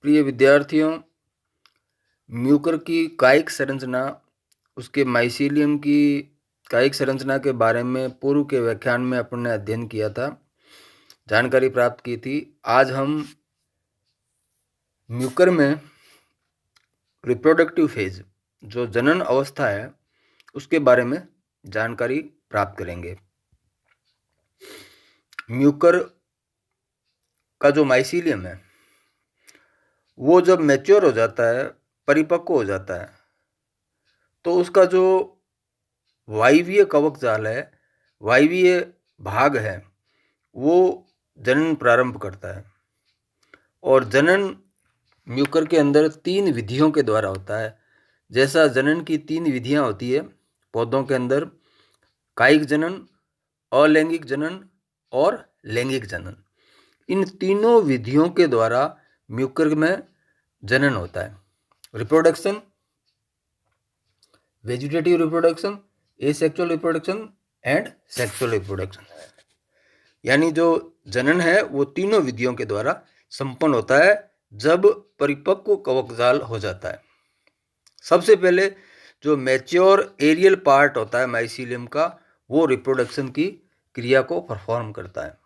प्रिय विद्यार्थियों, म्यूकर की कायिक संरचना, उसके माइसीलियम की कायिक संरचना के बारे में पूर्व के व्याख्यान में अपन ने अध्ययन किया था, जानकारी प्राप्त की थी। आज हम म्यूकर में रिप्रोडक्टिव फेज, जो जनन अवस्था है, उसके बारे में जानकारी प्राप्त करेंगे। म्यूकर का जो माइसीलियम है वो जब मैच्योर हो जाता है, परिपक्व हो जाता है, तो उसका जो वायवीय कवक जाल है, वायवीय भाग है, वो जनन प्रारंभ करता है। और जनन म्यूकर के अंदर 3 विधियों के द्वारा होता है। जैसा जनन की 3 विधियां होती है पौधों के अंदर, कायिक जनन, अलैंगिक जनन और लैंगिक जनन, इन तीनों विधियों के द्वारा म्यूकर में जनन होता है। Reproduction, vegetative reproduction, asexual reproduction and sexual reproduction, यानी जो जनन है वो तीनों विधियों के द्वारा संपन्न होता है जब परिपक्व कवकजाल हो जाता है। सबसे पहले जो मैच्योर एरियल पार्ट होता है माइसीलियम का, वो रिप्रोडक्शन की क्रिया को परफॉर्म करता है।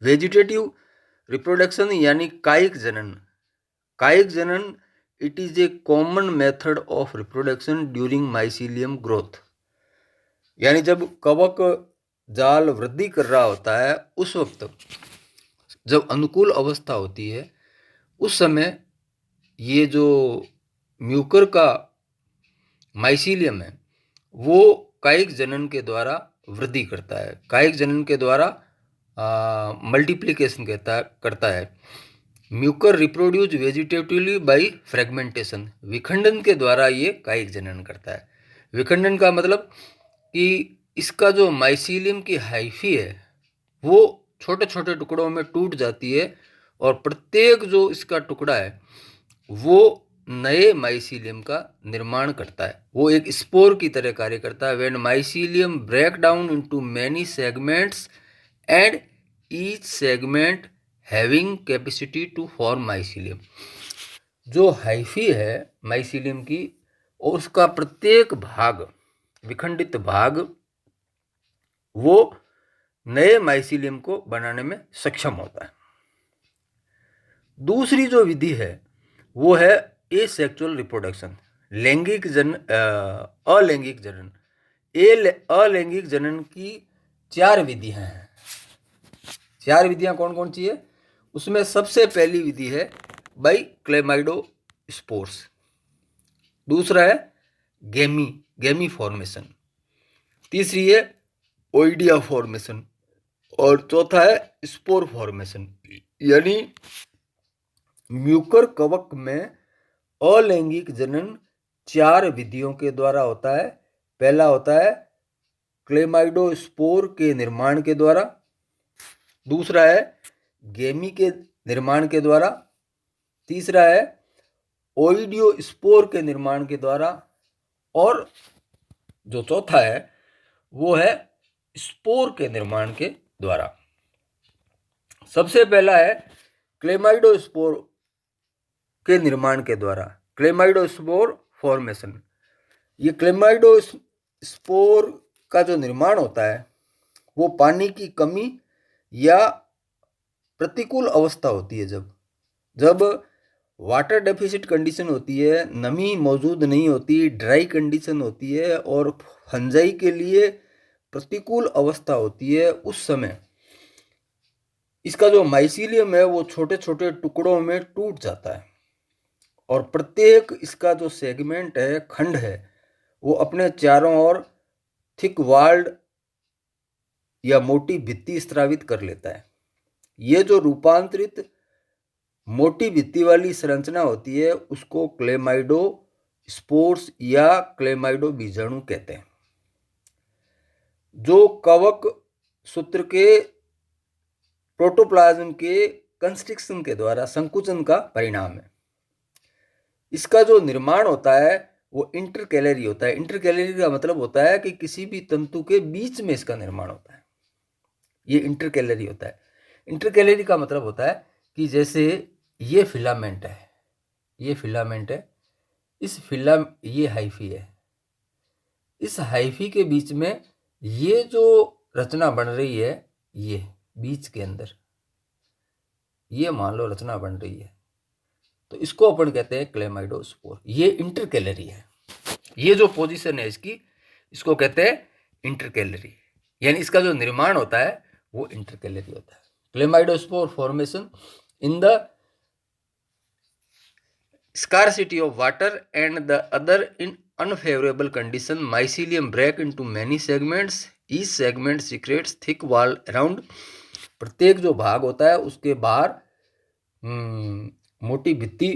वेजिटेटिव रिप्रोडक्शन यानी कायिक जनन। कायिक जनन it is a common method of reproduction during mycelium growth, यानी जब कवक जाल वृद्धि कर रहा होता है, उस वक्त जब अनुकूल अवस्था होती है, उस समय ये जो म्यूकर का माइसीलियम है वो कायिक जनन के द्वारा वृद्धि करता है, कायिक जनन के द्वारा मल्टीप्लिकेशन करता है। Mucor reproduce vegetatively by fragmentation, विखंडन के द्वारा ये कायिक जनन करता है। विखंडन का मतलब कि इसका जो माइसीलियम की हाइफी है वो छोटे छोटे टुकड़ों में टूट जाती है, और प्रत्येक जो इसका टुकड़ा है वो नए माइसीलियम का निर्माण करता है। वो एक स्पोर की तरह कार्य करता है। When mycelium break down into many segments and each segment having capacity to form mycelium, जो हाइफी है माइसीलियम की और उसका प्रत्येक भाग, विखंडित भाग, वो नए माइसीलियम को बनाने में सक्षम होता है। दूसरी जो विधि है वो है एसेक्सुअल रिप्रोडक्शन, लैंगिक जनन, अलैंगिक जनन। अलैंगिक जनन की 4 विधियां हैं। 4 विधियां कौन कौन सी है? उसमें सबसे पहली विधि है बाई क्लेमाइडोस्पोर्स, दूसरा है गेमी फॉर्मेशन, तीसरी है ओइडिया फॉर्मेशन, और चौथा है स्पोर फॉर्मेशन। यानी म्यूकर कवक में अलैंगिक जनन 4 विधियों के द्वारा होता है। पहला होता है क्लेमाइडोस्पोर के निर्माण के द्वारा, दूसरा है गेमी के निर्माण के द्वारा, तीसरा है ओइडियोस्पोर के निर्माण के द्वारा, और जो चौथा है वो है स्पोर के निर्माण के द्वारा। सबसे पहला है क्लेमाइडोस्पोर के निर्माण के द्वारा, क्लेमाइडोस्पोर फॉर्मेशन। ये क्लेमाइडोस्पोर का जो निर्माण होता है वो पानी की कमी या प्रतिकूल अवस्था होती है, जब वाटर डेफिसिट कंडीशन होती है, नमी मौजूद नहीं होती, ड्राई कंडीशन होती है और फंजाई के लिए प्रतिकूल अवस्था होती है, उस समय इसका जो माइसीलियम है वो छोटे छोटे टुकड़ों में टूट जाता है, और प्रत्येक इसका जो सेगमेंट है, खंड है, वो अपने चारों ओर थिक वाल्ड या मोटी भित्ति स्त्रावित कर लेता है। ये जो रूपांतरित मोटी भित्ति वाली संरचना होती है उसको क्लेमाइडो स्पोर्स या क्लेमाइडो बीजाणु कहते हैं, जो कवक सूत्र के प्रोटोप्लाज्म के कंस्ट्रिक्शन के द्वारा संकुचन का परिणाम है। इसका जो निर्माण होता है वो इंटरकैलरी होता है। इंटरकैलरी का मतलब होता है कि किसी भी तंतु के बीच में इसका निर्माण होता है, ये इंटरकैलरी होता है। इंटरकैलरी का मतलब होता है कि जैसे ये फिलामेंट है, ये फिलामेंट है, ये हाइफी है। इस हाइफी के बीच में ये जो रचना बन रही है, ये बीच के अंदर ये मान लो रचना बन रही है, तो इसको अपन कहते हैं क्लेमाइडोस्पोर। ये इंटरकैलरी है, ये जो पोजीशन है इसकी, इसको कहते हैं इंटरकैलरी, यानी इसका जो निर्माण होता है वो इंटरकैलरी होता है। Chlamydospore formation in the scarcity of water and the other in unfavorable condition, mycelium break into many segments. Each segment secretes thick wall around. प्रत्येक जो भाग होता है उसके बाहर मोटी भित्ति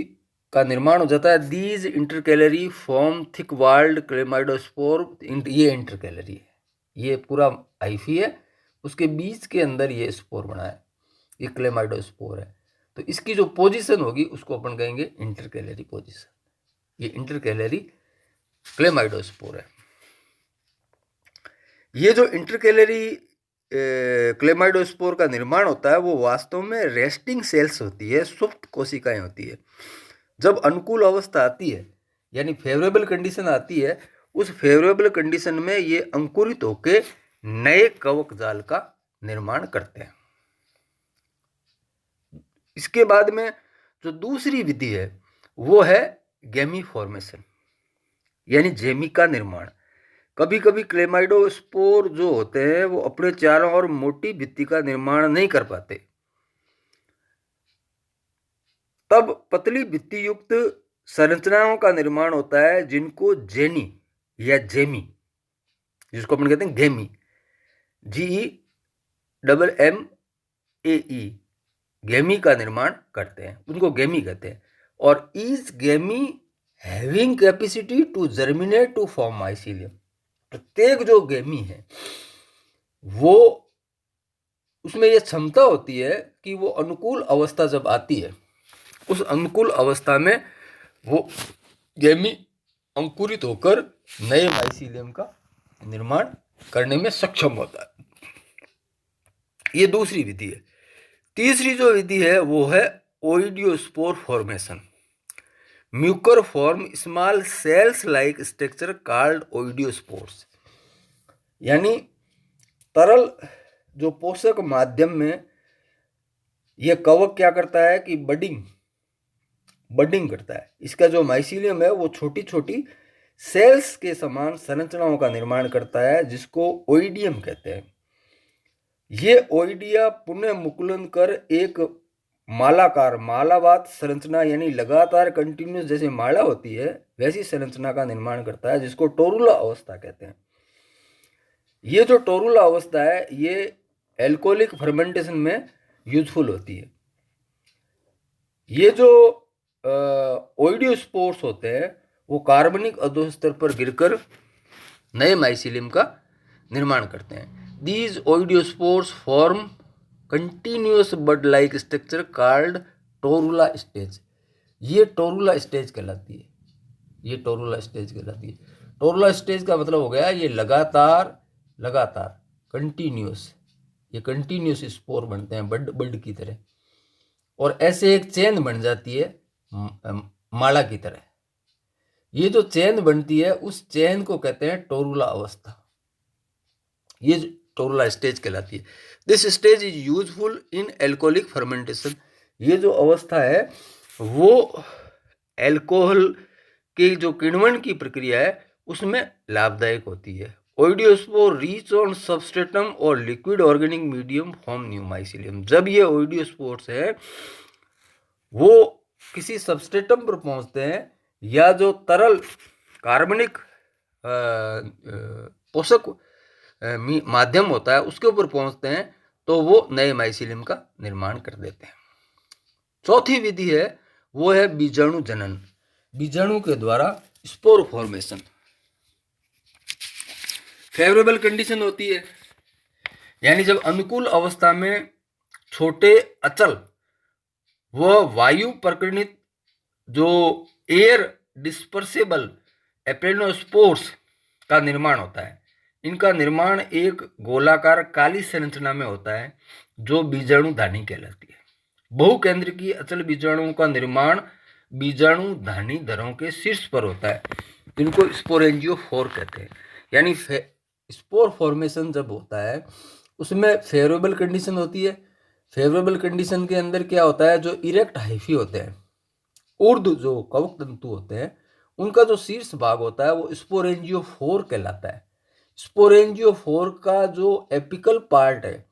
का निर्माण हो जाता है। These intercalary form thick walled chlamydospore. ये इंटरकैलरी है, ये पूरा हाइफी है, उसके बीच के अंदर ये स्पोर बना है, ये क्लेमाइडोस्पोर है। तो इसकी जो पोजीशन होगी उसको अपन कहेंगे इंटरकैलरी पोजीशन। ये इंटरकैलरी क्लेमाइडोस्पोर है। ये जो इंटरकैलरी क्लेमाइडोस्पोर का निर्माण होता है वो वास्तव में रेस्टिंग सेल्स होती है, सुप्त कोशिकाएं होती है। जब अनुकूल अवस्था आती है यानी फेवरेबल कंडीशन आती है, उस फेवरेबल कंडीशन में ये अंकुरित होकर नए कवक जाल का निर्माण करते हैं। इसके बाद में जो दूसरी विधि है वो है गैमी फॉर्मेशन, यानी जेमी का निर्माण। कभी कभी क्लेमाइडोस्पोर जो होते हैं वो अपने चारों ओर मोटी भित्ति का निर्माण नहीं कर पाते, तब पतली भित्ति युक्त संरचनाओं का निर्माण होता है जिनको जेनी या जेमी, जिसको अपन कहते हैं गेमी, GEMMAE, गेमी का निर्माण करते हैं, उनको गेमी कहते हैं। और इस gemmae having capacity to germinate to form mycelium. प्रत्येक जो गेमी है वो उसमें यह क्षमता होती है कि वो अनुकूल अवस्था जब आती है, उस अनुकूल अवस्था में वो गेमी अंकुरित होकर नए माइसीलियम का निर्माण करने में सक्षम होता है। ये दूसरी विधि है। तीसरी जो विधि है वो है oidiospore formation. Mucor form small cells like structure called oidiospores, यानी तरल जो पोषक माध्यम में यह कवक क्या करता है कि बडिंग करता है। इसका जो माइसीलियम है वो छोटी छोटी सेल्स के समान संरचनाओं का निर्माण करता है जिसको ओइडियम कहते हैं। ये ओइडिया पुनः मुकुलन कर एक मालाकार मालावात संरचना यानी लगातार कंटिन्यूस जैसे माला होती है वैसी संरचना का निर्माण करता है जिसको टोरुला अवस्था कहते हैं। ये जो टोरुला अवस्था है ये एल्कोहलिक फर्मेंटेशन में यूजफुल होती है। ये जो ओइडियोस्पोर्स होते हैं वो कार्बनिक अधोह स्तर पर गिरकर नए माइसीलियम का निर्माण करते हैं। These oidiospores form continuous bud-like structure called torula stage. ये टोरुला स्टेज कहलाती है, ये टोरुला स्टेज कहलाती है। टोरुला स्टेज का मतलब हो गया ये लगातार कंटिन्यूस, ये कंटिन्यूस स्पोर बनते हैं बड की तरह, और ऐसे एक चेन बन जाती है माला की तरह। ये जो चेन बनती है उस चेन को कहते हैं टोरुला अवस्था, ये टोरुला स्टेज कहलाती है। This stage is useful in alcoholic fermentation. ये जो अवस्था है वो एल्कोहल की जो किण्वन की प्रक्रिया है उसमें लाभदायक होती है। ओइडियोस्पोर रीच ऑन सबस्ट्रेटम और liquid organic medium form new mycelium. जब ये ओइडियोस्पोर्स है वो किसी सबस्ट्रेटम पर पहुंचते हैं या जो तरल कार्बनिक पोषक माध्यम होता है उसके ऊपर पहुंचते हैं तो वो नए माइसीलियम का निर्माण कर देते हैं। चौथी विधि है वो है बीजाणु जनन, बीजाणु के द्वारा स्पोर फॉर्मेशन। फेवरेबल कंडीशन होती है यानी जब अनुकूल अवस्था में छोटे अचल व वायु प्रकीर्णित जो एयर डिस्पर्सेबल एपेनोस्पोर्स का निर्माण होता है। इनका निर्माण एक गोलाकार काली संरचना में होता है जो बीजाणु धानी कहलाती है। बहुकेंद्रकीय अचल बीजाणुओं का निर्माण बीजाणु धानी दरों के शीर्ष पर होता है, जिनको स्पोरेंजियोफोर कहते हैं। यानी स्पोर फॉर्मेशन जब होता है उसमें फेवरेबल कंडीशन होती है। फेवरेबल कंडीशन के अंदर क्या होता है, जो इरेक्ट हाइफी होते हैं, ऊर्ध्व जो कवक तंतु होते हैं, उनका जो शीर्ष भाग होता है वो स्पोरेंजियोफोर कहलाता है। स्पोरेंजियोफोर का जो एपिकल पार्ट है,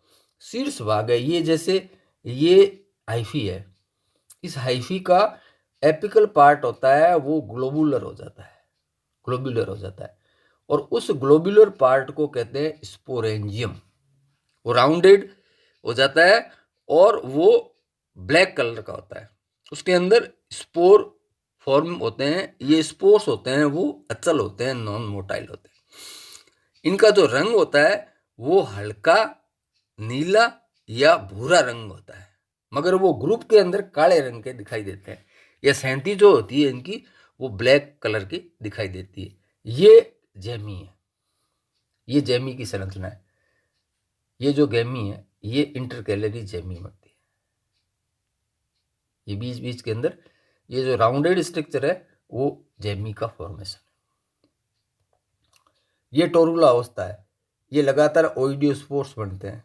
शीर्ष भाग है, ये जैसे ये हाइफी है, इस हाइफी का एपिकल पार्ट होता है वो ग्लोबुलर हो जाता है, ग्लोबुलर हो जाता है। और उस ग्लोबुलर पार्ट को कहते हैं स्पोरेंजियम। वो राउंडेड हो जाता है और वो ब्लैक कलर का होता है। उसके अंदर स्पोर फॉर्म होते हैं। ये स्पोर्स होते हैं वो अचल होते हैं, नॉन मोटाइल होते हैं। इनका जो रंग होता है वो हल्का नीला या भूरा रंग होता है, मगर वो ग्रुप के अंदर काले रंग के दिखाई देते हैं। ये सैंती जो होती है इनकी वो ब्लैक कलर की दिखाई देती है। ये जैमी है, ये जैमी की संरचना है। ये जो गैमी है ये इंटरकैलरी जैमी बनती है। ये बीच बीच के अंदर ये जो राउंडेड स्ट्रक्चर है वो जैमी का फॉर्मेशन है। ये टोरुला अवस्था है। ये लगातार ओइडियोस्पोर्स बनते हैं।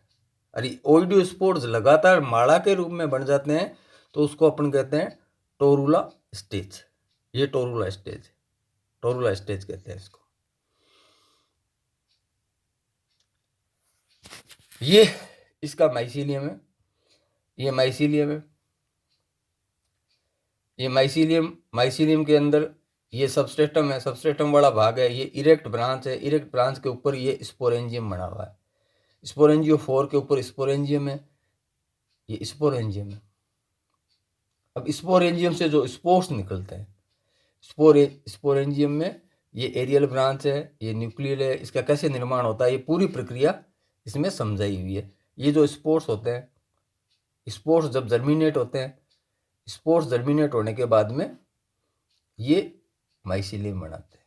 अरे ओइडियोस्पोर्स लगातार माला के रूप में बन जाते हैं तो उसको अपन कहते हैं टोरुला स्टेज। ये टोरुला स्टेज, टोरुला स्टेज कहते हैं इसको। ये इसका माइसीलियम है, ये माइसीलियम है। ये माइसीलियम के अंदर ये सबस्ट्रेटम है, सबस्ट्रेटम वाला भाग है। ये इरेक्ट ब्रांच है, इरेक्ट ब्रांच के ऊपर ये स्पोरेंजियम बना हुआ है। स्पोरेंजियोफोर के ऊपर स्पोरेंजियम है, ये स्पोरेंजियम है। अब स्पोरेंजियम से जो स्पोर्स निकलते हैं, स्पोरेंजियम में ये एरियल ब्रांच है, ये न्यूक्लियल है। इसका कैसे निर्माण होता है ये पूरी प्रक्रिया इसमें समझाई हुई है। ये जो स्पोर्स होते हैं, स्पोर्स जब जर्मिनेट होते हैं, स्पोर्स जर्मिनेट होने के बाद में ये माइसीलियम बनाते हैं।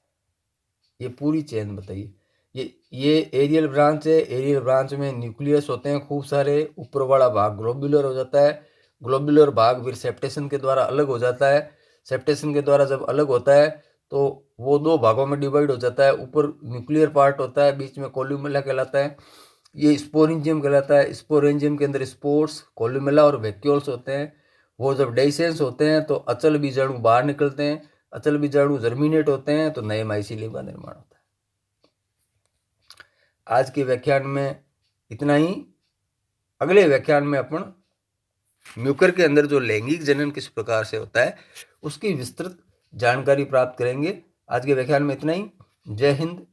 ये पूरी चेन बताइए। ये एरियल ब्रांच है। एरियल ब्रांच में न्यूक्लियस होते हैं खूब सारे। ऊपर वाला भाग ग्लोबुलर हो जाता है। ग्लोबुलर भाग फिर सेप्टेशन के द्वारा अलग हो जाता है। सेप्टेशन के द्वारा जब अलग होता है तो वो दो भागों में डिवाइड हो जाता है। ऊपर न्यूक्लियर पार्ट होता है, बीच में कोल्यूमेला कहलाता है। ये स्पोरेंजियम कहलाता है। स्पोरेंजियम के अंदर स्पोर्स, कोल्यूमेला और वैक्यूल्स होते हैं। वो जब डाइसेंस होते हैं तो अचल बीजाणु बाहर निकलते हैं। अचल बीजाणु जर्मिनेट होते हैं तो नए माइसीलियम का निर्माण होता है। आज के व्याख्यान में इतना ही। अगले व्याख्यान में अपन म्यूकर के अंदर जो लैंगिक जनन किस प्रकार से होता है उसकी विस्तृत जानकारी प्राप्त करेंगे। आज के व्याख्यान में इतना ही। जय हिंद।